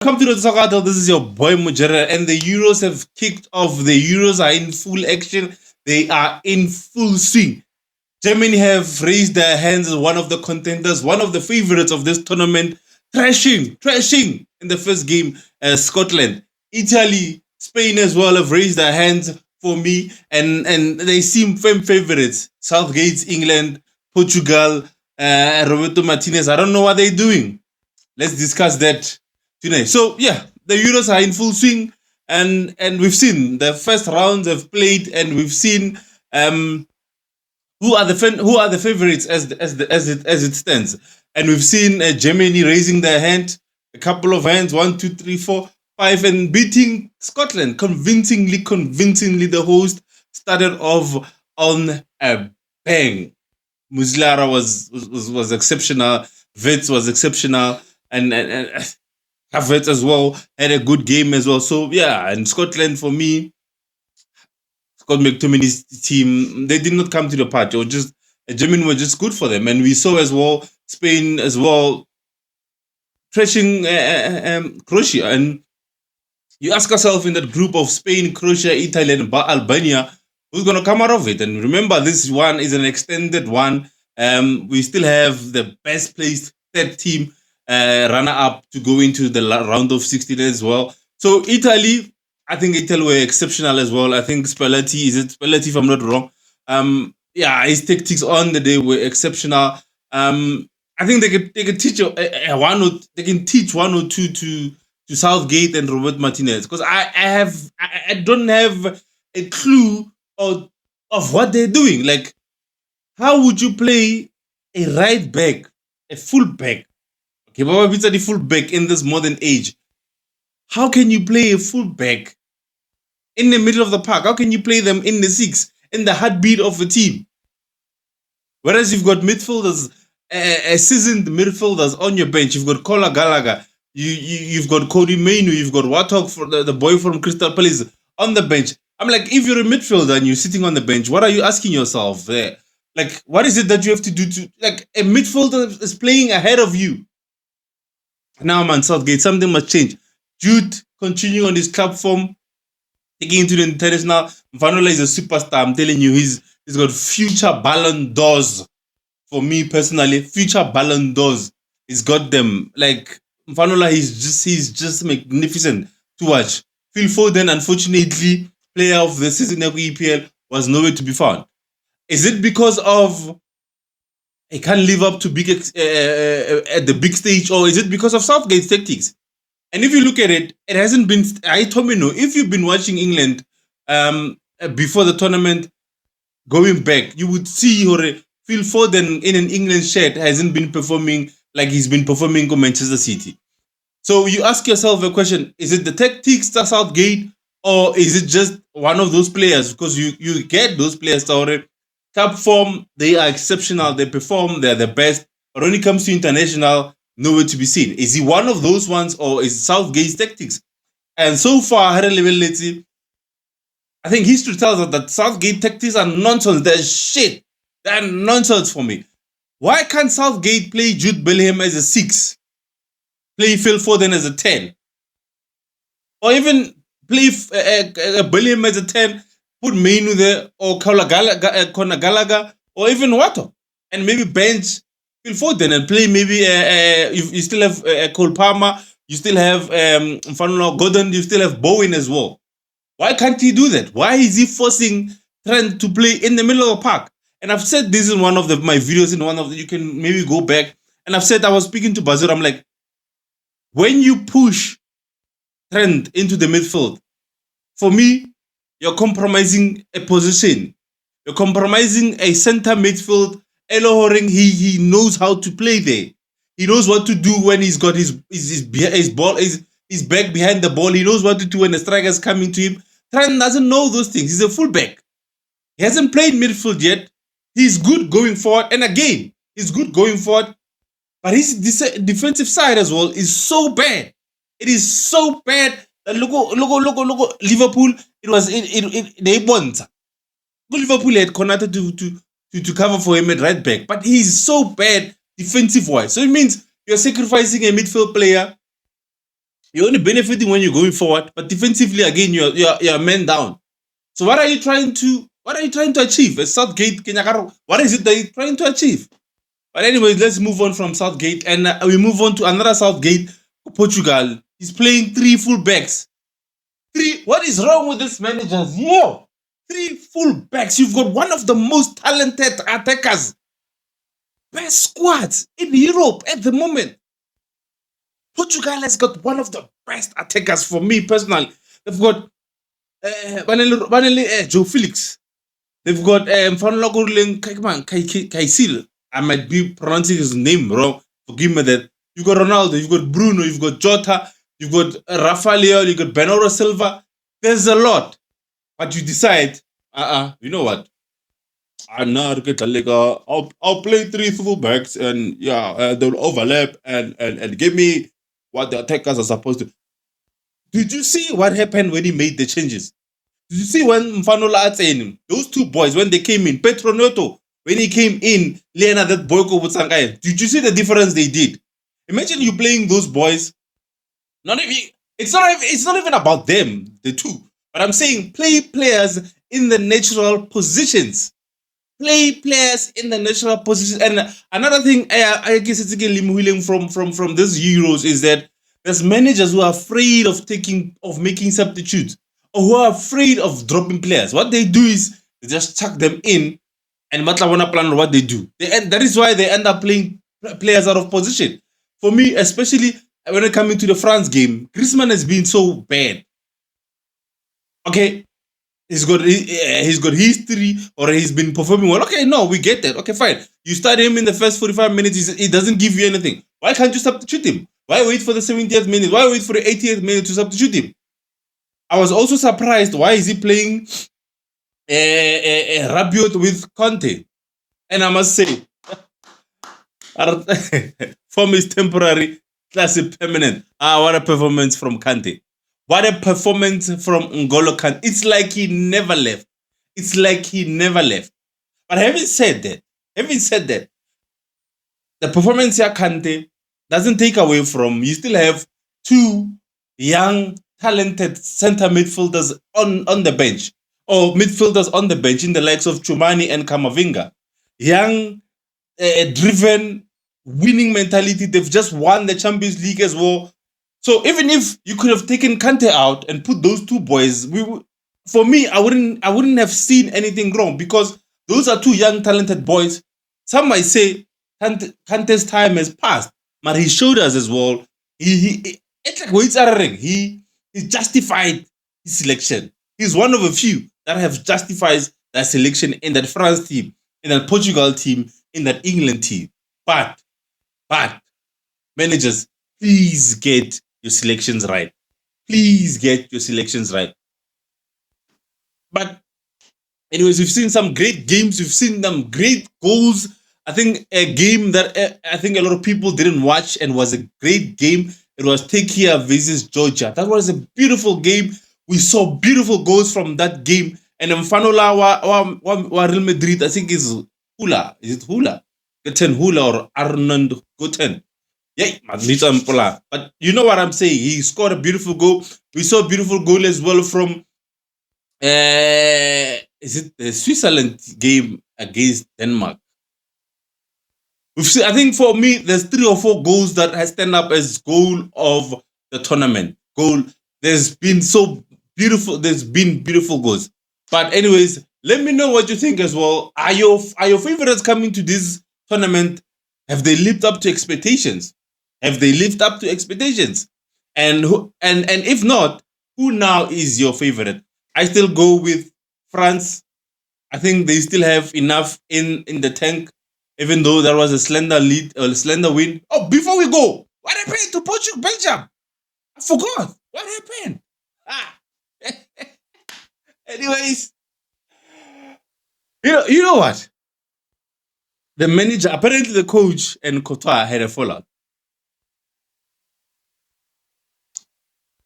Welcome to the Soccer Huddle. This is your boy Mojere, and the Euros have kicked off. The Euros are in full action. They are in full swing. Germany have raised their hands as one of the contenders, one of the favorites of this tournament, thrashing in the first game. Scotland, Italy, Spain as well have raised their hands for me, and they seem firm favorites. Southgate's England, Portugal, Roberto Martinez. I don't know what they're doing. Let's discuss that today. So yeah, the Euros are in full swing, and we've seen the first rounds have played, and we've seen who are the favorites as it stands, and we've seen Germany raising their hand, a couple of hands, 1, 2, 3, 4, 5, and beating Scotland convincingly. The host started off on a bang. Musiala was exceptional. Wits was exceptional, and Havertz as well had a good game as well. So yeah, and Scotland for me, Scott McTominay's team, they did not come to the party. Or just Germany were just good for them, and we saw as well Spain as well thrashing Croatia. And you ask yourself, in that group of Spain, Croatia, Italy, and Albania, who's going to come out of it? And remember, this one is an extended one. We still have the best placed third team runner up to go into the round of 16 as well. So Italy, I think Italy were exceptional as well. I think Spalletti, if I'm not wrong? Yeah, his tactics on the day were exceptional. I think they can teach they can teach one or two to Southgate and Robert Martinez, because I don't have a clue of what they're doing. Like, how would you play a right back, a full back? Okay, Baba Pizza, the full back in this modern age. How can you play a full back in the middle of the park? How can you play them in the six, in the heartbeat of a team? Whereas you've got midfielders, seasoned midfielders on your bench. You've got Kola Gallagher, you've got Cody Mainu, you've got Warthog, for the boy from Crystal Palace, on the bench. I'm like, if you're a midfielder and you're sitting on the bench, what are you asking yourself there? Like, what is it that you have to do to, like, a midfielder is playing ahead of you? Now, man, Southgate, something must change. Jude continuing on his club form, taking into the international. Mvanola is a superstar. I'm telling you, he's got future Ballon d'Ors. For me personally, future Ballon d'Ors. He's got them. Like, Mvanola, he's just magnificent to watch. Phil Foden, unfortunately, player of the season of EPL, was nowhere to be found. Is it because of he can't live up to at the big stage, or is it because of Southgate's tactics? And if you look at it, it hasn't been. I told me no. If you've been watching England before the tournament, going back, you would see Phil Foden in an England shirt hasn't been performing like he's been performing for Manchester City. So you ask yourself a question: is it the tactics that Southgate, or is it just one of those players? Because you get those players already. Cup form, they are exceptional. They perform. They're the best. But when it comes to international, nowhere to be seen. Is he one of those ones, or is Southgate's tactics? And so far, I think history tells us that Southgate tactics are nonsense. They're shit. They're nonsense for me. Why can't Southgate play Jude Bellingham as a 6? Play Phil Foden as a 10? Or even play Bellingham as a 10, put Mainu there, or Conor Gallagher, or even Watto, and maybe bench Phil Foden and play maybe you still have Cole Palmer, you still have Gordon, you still have Bowen as well. Why can't he do that? Why is he forcing Trent to play in the middle of the park? And I've said this in one of my videos, you can maybe go back, and I've said, I was speaking to Bazir, I'm like, when you push Trent into the midfield, for me, you're compromising a position. You're compromising a center midfield. Elo Horing, he knows how to play there. He knows what to do when he's got his back behind the ball. He knows what to do when the striker's coming to him. Trent doesn't know those things. He's a fullback. He hasn't played midfield yet. He's good going forward. And again, he's good going forward. But his defensive side as well is so bad. It is so bad. Look, Liverpool, they won. Liverpool had connected to cover for him at right back, but he's so bad defensive wise. So it means you're sacrificing a midfield player You're only benefiting when you're going forward, but defensively again, you're man down. So what are you trying to achieve? Southgate, what is it that you're trying to achieve? But anyways, let's move on from Southgate, and we move on to another Southgate, Portugal. He's playing three full backs. Three. What is wrong with this managers? Yo, three full backs. You've got one of the most talented attackers, best squads in Europe at the moment. Portugal has got one of the best attackers for me personally. They've got Joe Felix. They've got Kaisil. I might be pronouncing his name wrong. Forgive me that. You've got Ronaldo, you've got Bruno, you've got Jota, you've got Rafael, you've got Bernardo Silva. There's a lot. But you decide, you know what? I'm not get like I'll play three fullbacks and they'll overlap and give me what the attackers are supposed to. Did you see what happened when he made the changes? Did you see when Mfanola Atseni, those two boys, when they came in, Petronoto, when he came in, Lena, that Boyko Butsangai, did you see the difference they did? Imagine you playing those boys. It's not even about them, the two. But I'm saying play players in the natural positions. Play players in the natural position. And another thing I guess it's again from these Euros is that there's managers who are afraid of making substitutes or who are afraid of dropping players. What they do is they just chuck them in and Matla plan what they do. That is why they end up playing players out of position. For me, especially when it comes to the France game, Griezmann has been so bad. Okay, he's got history or he's been performing well. Okay, no, we get that. Okay, fine. You start him in the first 45 minutes, he doesn't give you anything. Why can't you substitute him? Why wait for the 70th minute? Why wait for the 80th minute to substitute him? I was also surprised. Why is he playing Rabiot with Conte? And I must say, form is temporary, class is permanent. What a performance from Kante. What a performance from N'Golo Kante. It's like he never left. It's like he never left. But having said that, the performance here, Kante, doesn't take away from you still have two young, talented center midfielders on the bench, or midfielders on the bench in the likes of Chumani and Kamavinga. Young, driven, winning mentality. They've just won the Champions League as well. So even if you could have taken Kante out and put those two boys, for me, I wouldn't have seen anything wrong because those are two young, talented boys. Some might say Kante's time has passed, but he showed us as well. He justified his selection. He's one of a few that have justified that selection in that France team, in that Portugal team, in that England team. But managers, please get your selections right. Please get your selections right. But anyways, we've seen some great games. We've seen some great goals. I think a game that I think a lot of people didn't watch and was a great game. It was Turkey versus Georgia. That was a beautiful game. We saw beautiful goals from that game. And Mfanola wa Real Madrid, I think is Hula. Is it Hula? Goten Hula or Arnold Goten. Yeah, but you know what I'm saying. He scored a beautiful goal. We saw a beautiful goal as well from is it the Switzerland game against Denmark? I think for me, there's 3 or 4 goals that has stand up as goal of the tournament. Goal. There's been so beautiful. There's been beautiful goals. But anyways, let me know what you think as well. Are your favorites coming to this tournament? Have they lived up to expectations? Have they lived up to expectations? And if not, who now is your favorite? I still go with France. I think they still have enough in the tank, even though there was a slender lead, a slender win. Oh, before we go, what happened to Portugal, Belgium? I forgot. What happened? Anyways, you know what? The manager, apparently the coach and Courtois had a fallout.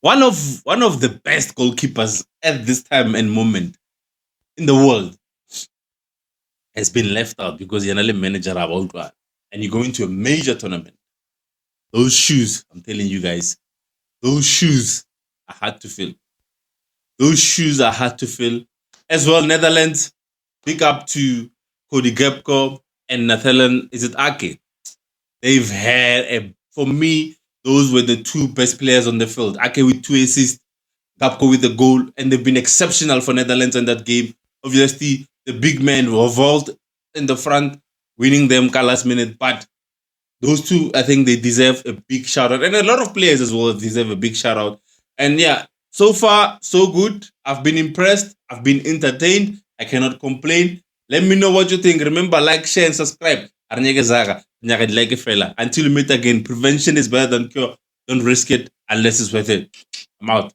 One of the best goalkeepers at this time and moment in the world has been left out because you're not a manager about and you're going to a major tournament. Those shoes, I'm telling you guys, those shoes are hard to fill. Those shoes are hard to fill. As well, Netherlands, big up to Cody Gepko and Nathalan, is it Ake? They've had, for me, those were the two best players on the field. Ake with 2 assists, Gapko with the goal, and they've been exceptional for Netherlands in that game. Obviously, the big man revolved in the front, winning them last minute. But those two, I think they deserve a big shout out. And a lot of players as well deserve a big shout out. And yeah, so far, so good. I've been impressed. I've been entertained. I cannot complain. Let me know what you think. Remember, like, share, and subscribe. Until we meet again, prevention is better than cure. Don't risk it unless it's worth it. I'm out.